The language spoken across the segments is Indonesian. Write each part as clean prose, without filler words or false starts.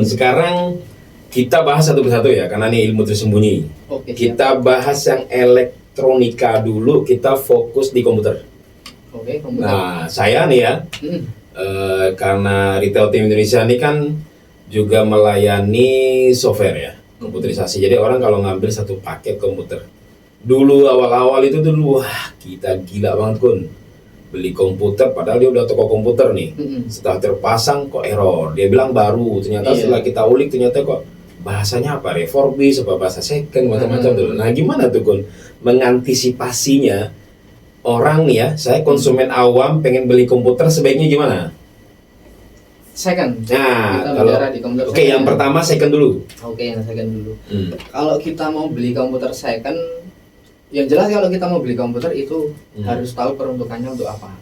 sekarang kita bahas satu persatu ya, karena ini ilmu tersembunyi. Oke, Kita bahas yang elektronika dulu, kita fokus di komputer. Oke, komputer. Nah, saya nih ya, karena retail team Indonesia ini kan juga melayani software ya, komputerisasi. Jadi orang kalau ngambil satu paket komputer, dulu awal-awal itu dulu, wah kita gila banget Kun, beli komputer padahal dia udah toko komputer nih. Setelah terpasang kok error, dia bilang baru, ternyata setelah kita ulik ternyata kok bahasanya apa, refurbish, apa bahasa second, macam-macam dulu. Nah gimana tuh Kun mengantisipasinya orang nih ya, saya konsumen awam pengen beli komputer sebaiknya gimana? Second. Nah, Kita kalau bicara di komputer oke, yang pertama second dulu. Oke, yang second dulu. Kalau kita mau beli komputer second, yang jelas kalau kita mau beli komputer itu harus tahu peruntukannya untuk apa.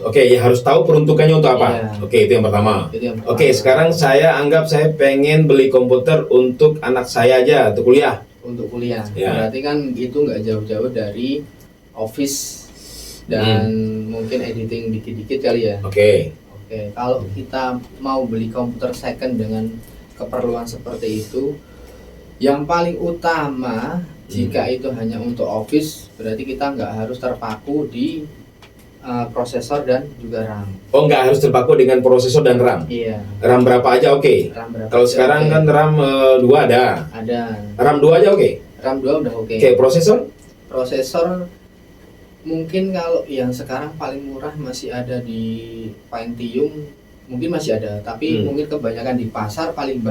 Oke, ya harus tahu peruntukannya untuk apa. Iya. Oke, itu yang pertama. Itu yang pertama. Oke, sekarang saya anggap saya pengen beli komputer untuk anak saya aja, untuk kuliah. Untuk kuliah. Ya. Berarti kan itu nggak jauh-jauh dari Office dan mungkin editing dikit-dikit kali ya. Oke. Oke, kalau kita mau beli komputer second dengan keperluan seperti itu, yang paling utama jika itu hanya untuk office, berarti kita nggak harus terpaku di prosesor dan juga RAM. Oh, nggak harus terpaku dengan prosesor dan RAM. Iya. RAM berapa aja oke. RAM berapa? Kalau sekarang kan RAM 2 ada. Ada. RAM 2 aja oke. RAM 2 udah oke. Oke, prosesor? Prosesor mungkin kalau yang sekarang paling murah masih ada di Pentium, mungkin masih ada, tapi mungkin kebanyakan di pasar paling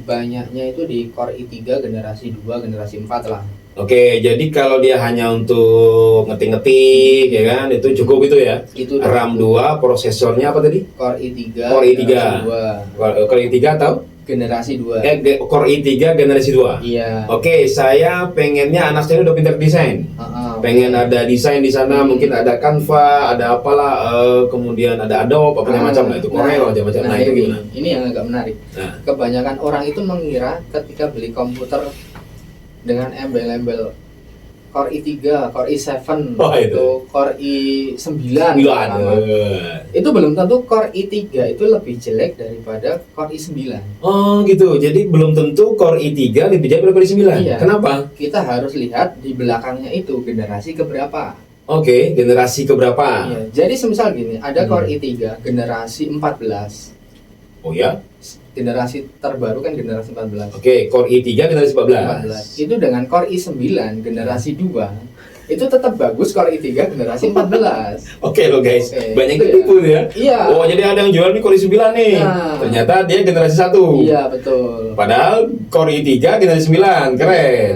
banyaknya itu di Core i3 generasi 2, generasi 4 lah. Oke, jadi kalau dia hanya untuk ngetik-ngetik ya kan, itu cukup itu ya. Itu RAM 2, prosesornya apa tadi? Core i3. Core i3. Core i3 atau? Generasi 2. Core i3 generasi 2. Iya. Oke, saya pengennya anak saya udah pintar desain. Pengen ada desain di sana, mungkin ada Canva, ada apalah, kemudian ada Adobe, apa macam lah itu, Corel macam-macam. Nah, itu gimana? Ini yang agak menarik. Nah. Kebanyakan orang itu mengira ketika beli komputer dengan embel-embel Core i3, Core i7, atau Core i9, itu belum tentu Core i3 itu lebih jelek daripada Core i9. Oh gitu, jadi belum tentu Core i3 lebih jelek daripada Core i9. Iya. Kenapa? Kita harus lihat di belakangnya itu generasi keberapa. Oke, generasi keberapa? Iya. Jadi semisal gini, ada Core i3 generasi 14. Oh ya? Generasi terbaru kan generasi 14. Oke, Core i3 generasi 14. Itu dengan Core i9 generasi 2, itu tetap bagus Core i3 generasi 14. Oke loh guys, banyak yang Itu tipu ya. Iya. Oh, jadi ada yang jual nih Core i9 nih. Nah. Ternyata dia generasi 1. Iya, betul. Padahal Core i3 generasi 9. Keren.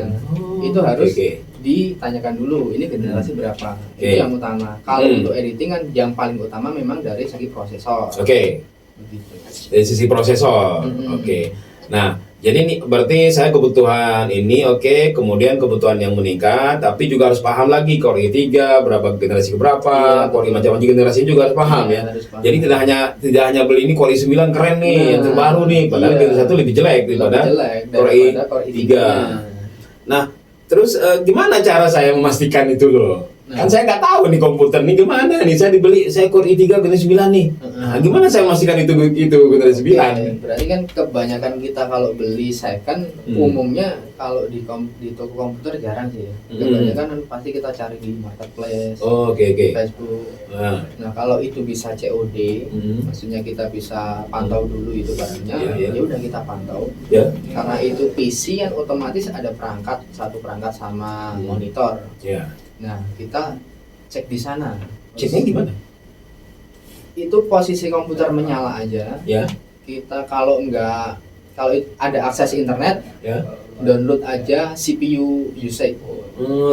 Itu harus ditanyakan dulu ini generasi berapa. Itu yang utama. Kalau untuk editing kan yang paling utama memang dari segi prosesor. Oke. Begitu. Dari sisi prosesor. Oke. Nah, jadi ini berarti saya kebutuhan ini kemudian kebutuhan yang meningkat, tapi juga harus paham lagi Core i3 berapa generasi keberapa, Core i macam-macam generasi juga harus paham ya. Harus paham. Jadi tidak hanya beli ini Core i9 keren nih, yang terbaru nih, padahal generasi 1 lebih jelek daripada Core i3. Nah, terus gimana cara saya memastikan itu loh? Kan saya nggak tahu nih komputer nih gimana nih, saya Core i3 generasi 9 nih. Nah, gimana saya memastikan itu generasi 9? Berarti kan kebanyakan kita kalau beli second umumnya kalau di toko komputer jarang sih ya. Kebanyakan kan pasti kita cari di marketplace, Facebook. Nah, kalau itu bisa COD, maksudnya kita bisa pantau dulu itu barangnya, ya udah kita pantau. Karena itu PC kan otomatis ada satu perangkat sama monitor. Nah, kita cek di sana. Ceknya gimana? Itu posisi komputer menyala aja. Kita kalau ada akses internet, download aja CPU usage.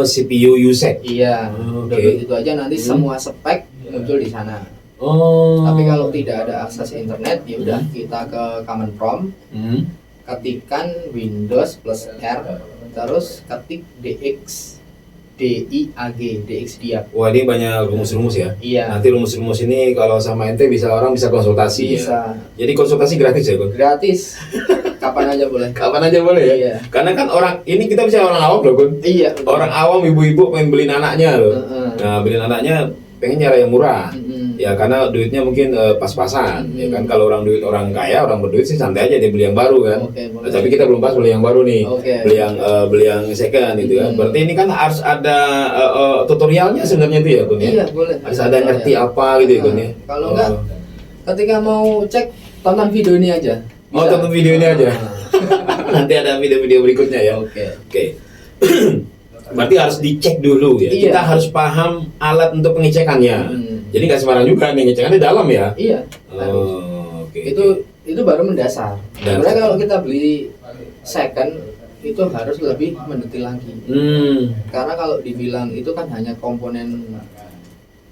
CPU usage. Iya. Download itu aja, nanti semua spek muncul di sana. Tapi kalau tidak ada akses internet, ya udah kita ke command prompt, ketikkan Windows plus R, terus ketik DX diag. Wah, ini banyak rumus-rumus ya. Iya. Nanti rumus-rumus ini kalau sama ente orang bisa konsultasi. Bisa. Ya. Jadi konsultasi gratis ya, Bang? Gratis. Kapan aja boleh. Kapan aja boleh ya. Iya. Karena kan ini kita bisa orang awam loh, Bang. Iya. Betul. Orang awam ibu-ibu pengen beliin anaknya loh. Nah, beliin anaknya pengen nyari yang murah. Ya karena duitnya mungkin pas-pasan. Ya kan kalau orang kaya, orang berduit sih santai aja dia beli yang baru kan. Tapi kita belum pas beli yang baru nih. Beli yang second gitu kan. Berarti ini kan harus ada tutorialnya sebenarnya tuh ya Kun ya. Iya, boleh. Harus ada ngerti apa gitu ya Kun ya. Kalau enggak ketika mau cek tonton video ini aja. Bisa. Tonton video ini aja. Nanti ada video-video berikutnya ya. Oke. Berarti harus dicek dulu ya. Iya. Kita harus paham alat untuk pengecekannya. Jadi nggak sembarang juga nih ngecekannya dalam ya. Iya. Itu baru mendasar. Sebenarnya kalau kita beli second itu harus lebih mendetil lagi. Karena kalau dibilang itu kan hanya komponen,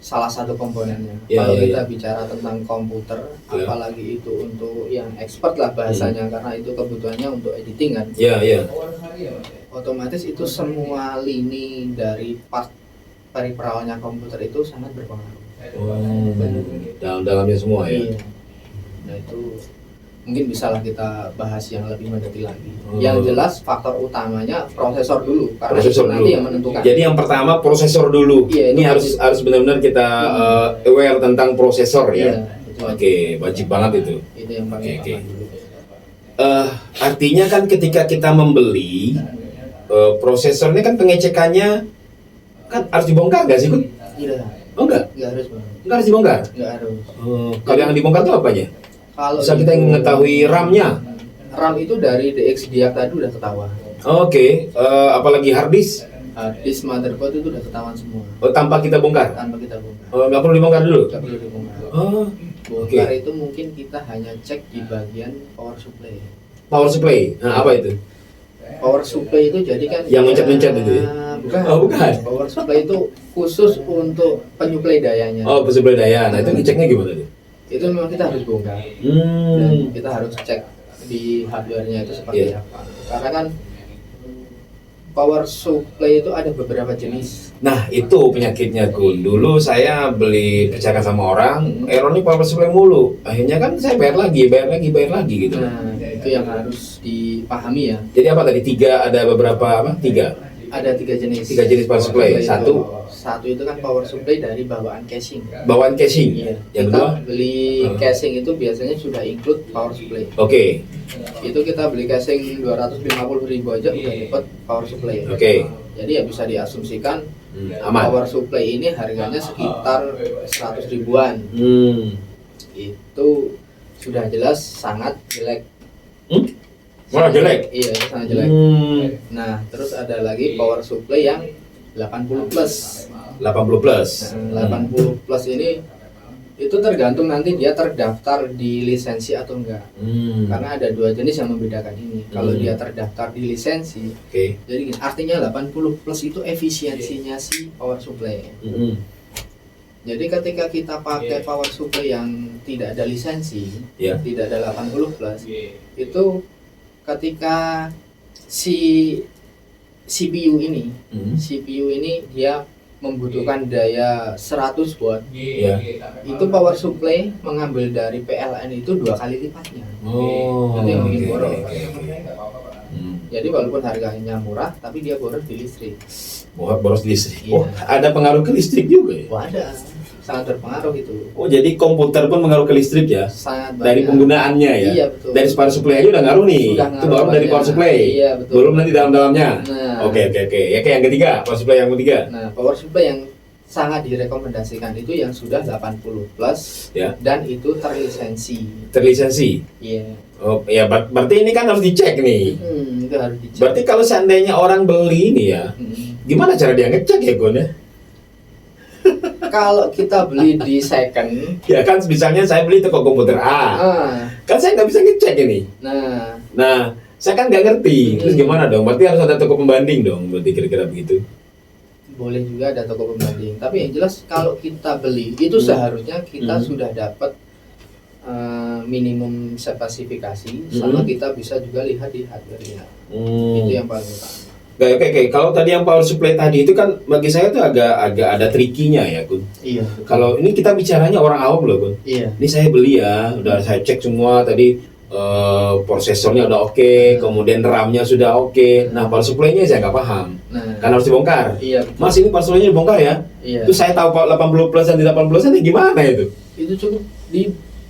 salah satu komponennya. Kalau kita bicara tentang komputer, apalagi itu untuk yang expert lah bahasanya, karena itu kebutuhannya untuk editing kan. Otomatis itu semua lini dari part periperalnya komputer itu sangat berpengaruh. Dalamnya semua ya. Iya. Nah itu mungkin bisalah kita bahas yang lebih mendetil lagi. Yang jelas faktor utamanya prosesor dulu, karena prosesor itu nanti yang menentukan. Jadi yang pertama prosesor dulu. Iya, ini harus benar-benar kita aware tentang prosesor ya. Oke, wajib banget itu. Itu yang paling utama dulu. Artinya kan ketika kita membeli prosesor ini kan pengecekannya kan harus dibongkar nggak sih Kun? Tidak. Oh enggak? Enggak harus Bang. Enggak harus dibongkar? Enggak harus. Kalau yang dibongkar itu apanya? Kalau bisa kita mengetahui RAM-nya? RAM itu dari DX Diak tadi udah ketahuan. Oke. Apalagi hard disk? Hard disk, motherboard itu udah ketahuan semua. Oh, tanpa kita bongkar? Tanpa kita bongkar. Oh, nggak perlu dibongkar dulu? Nggak perlu dibongkar. Bongkar itu mungkin kita hanya cek di bagian power supply. Power supply? Nah, apa itu? Power supply itu jadi kan yang mencet-mencet itu ya? Bukan. Oh, bukan. Power supply itu khusus untuk penyuplai dayanya. Oh, penyuplai daya. Nah, itu ngeceknya gimana tuh? Itu memang kita harus bongkar. Dan kita harus cek di hardware-nya itu seperti apa. Karena kan power supply itu ada beberapa jenis. Nah, itu penyakitnya Kun. Dulu saya beli percakapan sama orang, errornya power supply mulu. Akhirnya kan saya bayar lagi gitu. Nah, itu yang harus dipahami ya. Jadi apa tadi? Ada beberapa apa? Ada tiga jenis. Tiga jenis power supply. Satu itu kan power supply dari bawaan casing. Bawaan casing. Iya. Yang kita kedua beli casing itu biasanya sudah include power supply. Oke. Itu kita beli casing 250.000 aja udah dapat power supply. Oke. Jadi ya bisa diasumsikan aman. Power supply ini harganya sekitar 100 ribuan. Itu sudah jelas sangat jelek. Malah jelek? Iya, itu sangat jelek. Nah, terus ada lagi power supply yang 80 plus. 80 plus. Nah, 80 plus ini itu tergantung nanti dia terdaftar di lisensi atau enggak. Karena ada dua jenis yang membedakan ini. Kalau dia terdaftar di lisensi, jadi gini, artinya 80 plus itu efisiensinya si power supply. Jadi ketika kita pakai power supply yang tidak ada lisensi, tidak ada 80 plus, itu ketika si CPU ini dia membutuhkan daya 100 watt. Itu power supply mengambil dari PLN itu 2 kali lipatnya. Itu yang bikin boros. Jadi walaupun harganya murah, tapi dia boros di listrik. Boros di listrik. Ada pengaruh ke listrik juga ya? Ada. Sangat berpengaruh itu. Jadi komputer pun mengaruh ke listrik ya? Sangat banyak. Dari penggunaannya ya? Iya, betul. Dari power supply aja udah ngaruh nih. Itu baru dari power supply. Iya, betul. Belum nanti dalam-dalamnya. Nah. Oke. Ya kayak yang ketiga, power supply yang ketiga. Nah, power supply yang sangat direkomendasikan itu yang sudah 80 plus dan itu terlisensi. Terlisensi? Iya. Oh, ya berarti ini kan harus dicek nih. Itu harus dicek. Berarti kalau seandainya orang beli ini ya, gimana cara dia ngecek ya Gun ya? Kalau kita beli di second, ya kan misalnya saya beli toko komputer A, kan saya nggak bisa ngecek ini. Nah, saya kan nggak ngerti. Terus gimana dong? Berarti harus ada toko pembanding dong. Berarti kira-kira begitu. Boleh juga ada toko pembanding. Tapi yang jelas kalau kita beli itu seharusnya kita sudah dapat minimum spesifikasi, sama kita bisa juga lihat di hardware-nya. Itu yang paling utama. Oke. Kalau tadi yang power supply tadi itu kan bagi saya tuh agak ada trikinya ya Kun. Iya. Kalau ini kita bicaranya orang awam loh Kun. Iya. Ini saya beli ya, udah saya cek semua tadi prosesornya udah oke, kemudian RAM-nya sudah oke. Nah, power supply-nya saya nggak paham. Kan harus dibongkar. Iya. Mas, ini power supply-nya dibongkar ya? Iya. Terus saya tahu 80 plus dan 80 plus ini gimana itu? Itu cukup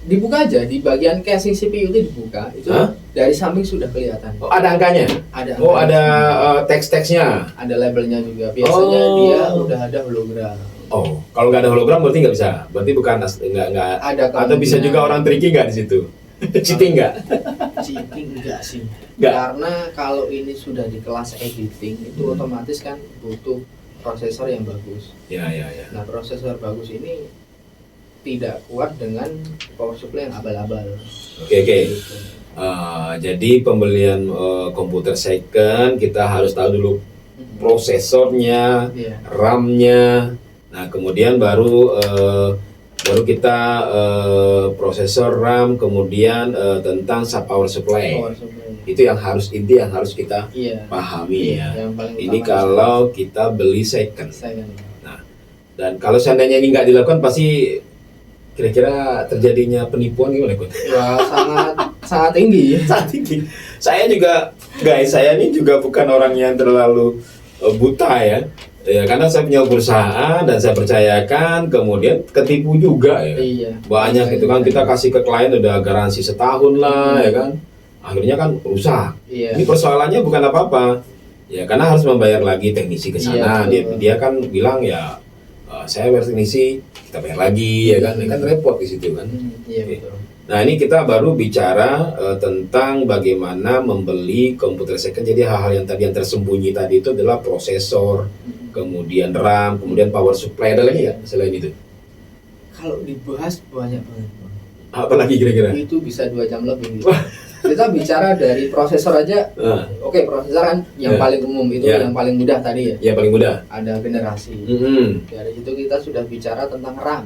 dibuka aja di bagian casing CPU itu dibuka. Itu dari samping sudah kelihatan. Oh, ada angkanya? Ada. Oh, ada teks-teksnya. Ada labelnya juga. Biasanya dia udah ada hologram. Oh, kalau nggak ada hologram berarti nggak bisa. Berarti bukan nggak. Ada. Atau bisa juga orang tricky nggak di situ? Cheating nggak? Cheating enggak sih. Nggak. Karena kalau ini sudah di kelas editing itu otomatis kan butuh prosesor yang bagus. Ya. Nah, prosesor bagus ini tidak kuat dengan power supply yang abal-abal. Oke. Jadi pembelian komputer second kita harus tahu dulu prosesornya, RAM-nya. Nah, kemudian baru kita prosesor, RAM, kemudian tentang power supply. Itu yang harus kita pahami ya. Ini kalau kita beli second. Nah, dan kalau seandainya ini nggak dilakukan pasti kira-kira terjadinya penipuan gimana, Kun? Ya, sangat tinggi. Sangat tinggi. Saya juga, guys, saya ini juga bukan orang yang terlalu buta ya. Ya, karena saya punya perusahaan dan saya percayakan, kemudian ketipu juga ya. Iya. Banyak itu kan, kita kasih ke klien udah garansi setahun lah ya kan. Akhirnya kan rusak. Iya. Ini persoalannya bukan apa-apa. Ya, karena harus membayar lagi teknisi ke sana. Dia kan bilang ya saya bayar teknisi, kita bayar lagi ya kan. Ini kan repot di situ kan. Iya, betul. Nah, ini kita baru bicara tentang bagaimana membeli komputer second. Jadi hal-hal yang tadi yang tersembunyi tadi itu adalah prosesor, kemudian RAM, kemudian power supply. Ada lagi ya selain itu? Kalau dibahas banyak banget. Apa lagi kira-kira? Itu bisa 2 jam lebih. Gitu. Kita bicara dari prosesor aja. Oke, prosesor kan yang paling umum itu, yang paling mudah tadi ya. Yang paling mudah. Ada generasi. Dari situ kita sudah bicara tentang RAM.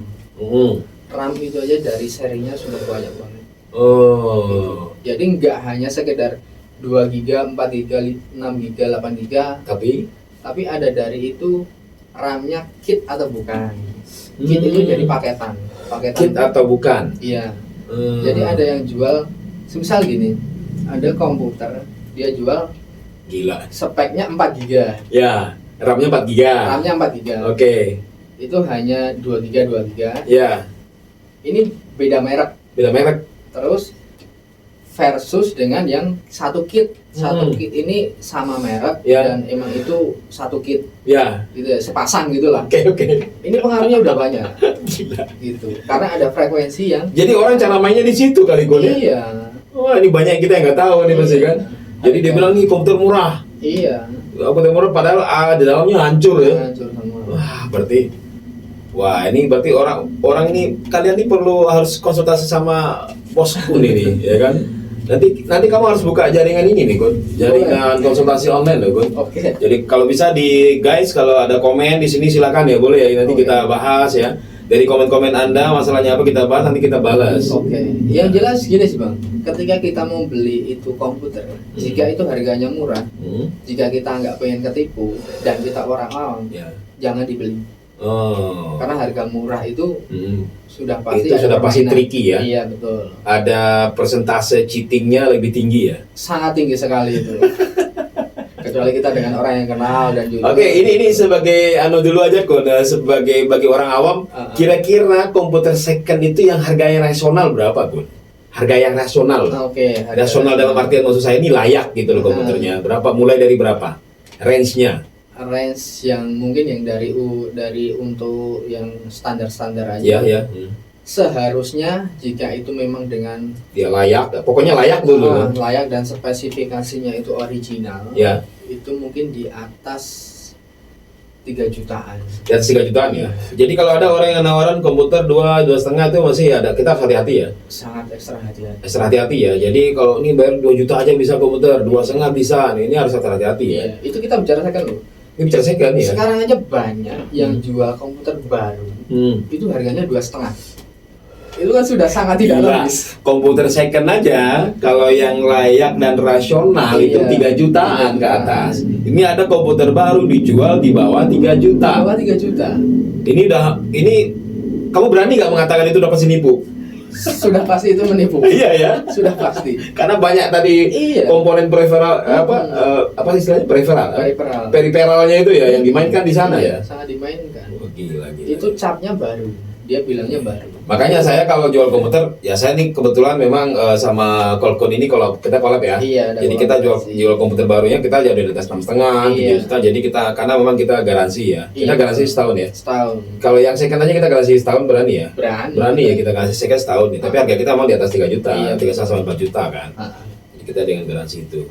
RAM itu aja dari serinya sudah banyak banget. Oh. Gitu. Jadi nggak hanya sekedar 2 GB, 4 GB, 6 GB, 8 GB, tapi ada dari itu RAM-nya kit atau bukan. Kit itu jadi paketan. Kit atau bukan? Iya. Jadi ada yang jual, misal gini, ada komputer dia jual gila. Speknya 4 GB. Ya, RAM-nya 4 GB. RAM-nya 4 GB. Oke. Itu hanya 2 GB, 2 GB. Ya. Ini beda merek. Terus versus dengan yang satu kit. Satu kit ini sama merek dan emang itu satu kit. Ya. Gitu ya, sepasang gitulah. Oke. Ini pengaruhnya udah banyak. Gila. Gitu. Karena ada frekuensi yang. Jadi orang cara mainnya di situ kali gue. Iya. Wah, ini banyak kita yang nggak tahu nih pasti kan. Jadi dia bilang nih komputer murah. Iya. Komputer murah padahal di dalamnya hancur ya. Hancur semua. Wah, ini berarti orang ini kalian ini harus konsultasi sama bosku nih ya kan. Nanti kamu harus buka jaringan ini nih, Gun. Jaringan konsultasi online loh, Gun. Oke. Jadi kalau bisa guys kalau ada komen di sini silakan ya, boleh ya, nanti kita bahas ya. Dari komen-komen Anda masalahnya apa kita bahas, nanti kita balas. Oke. Yang jelas gini sih, Bang. Ketika kita mau beli itu komputer, jika itu harganya murah, jika kita nggak pengen ketipu dan kita orang awam, jangan dibeli. Karena harga murah itu sudah pasti tricky ya. Iya, betul. Ada persentase cheatingnya lebih tinggi ya. Sangat tinggi sekali itu. Kecuali kita dengan orang yang kenal dan juga. Oke, ini sebagai dulu aja kok. Bagi orang awam, kira-kira komputer second itu yang harganya rasional berapa, Gun? Harga yang rasional. Rasional dalam artian maksud saya ini layak gitu loh komputernya. Berapa? Mulai dari berapa? Range-nya? Range yang mungkin yang dari untuk yang standar aja. Iya. Seharusnya jika itu memang dengan layak, pokoknya layak dulu. Layak dan spesifikasinya itu original. Ya. Itu mungkin di atas 3 jutaan. Di atas 3 jutaan ya. Jadi kalau ada orang yang nawaran komputer 2,5 itu masih ada, kita harus hati-hati ya. Sangat ekstra hati-hati. Ekstra hati-hati ya. Jadi kalau ini bayar 2 juta aja bisa komputer, 2,5 bisa. Ini harus hati-hati ya. Itu kita bicara second loh. Ini bicara second ya. Sekarang aja banyak yang jual komputer baru. Itu harganya 2,5. Itu kan sudah sangat tidak logis. Komputer second aja kalau yang layak dan rasional itu 3 jutaan ke atas. Ini ada komputer baru dijual di bawah 3 juta. Bawah 3 juta. Ini kamu berani nggak mengatakan itu udah pasti nipu? sudah pasti itu menipu. Iya ya, sudah pasti. Karena banyak tadi komponen peripheral apa istilahnya periferalnya itu ya yang dimainkan di sana ya. Sangat dimainkan. Oh, gila. Itu capnya baru. Dia bilangnya baru. Makanya saya kalau jual komputer, ya saya nih kebetulan memang sama Qualcomm ini kalau kita collab ya. Iya, jadi kita jual komputer barunya kita jadi di atas 6,5, 7 juta. Jadi kita karena memang kita garansi ya. Kita garansi setahun ya. Setahun. Kalau yang second aja kita garansi setahun berani ya. Berani ya kita garansi second setahun nih. Tapi harga kita memang di atas 3 juta, 3,4 juta kan. Jadi kita dengan garansi itu.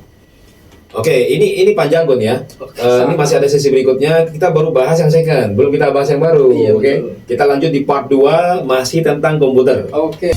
Oke, ini panjang Gun ya. Ini masih ada sesi berikutnya. Kita baru bahas yang second, belum kita bahas yang baru. Oke. Kita lanjut di part 2 masih tentang komputer. Oke.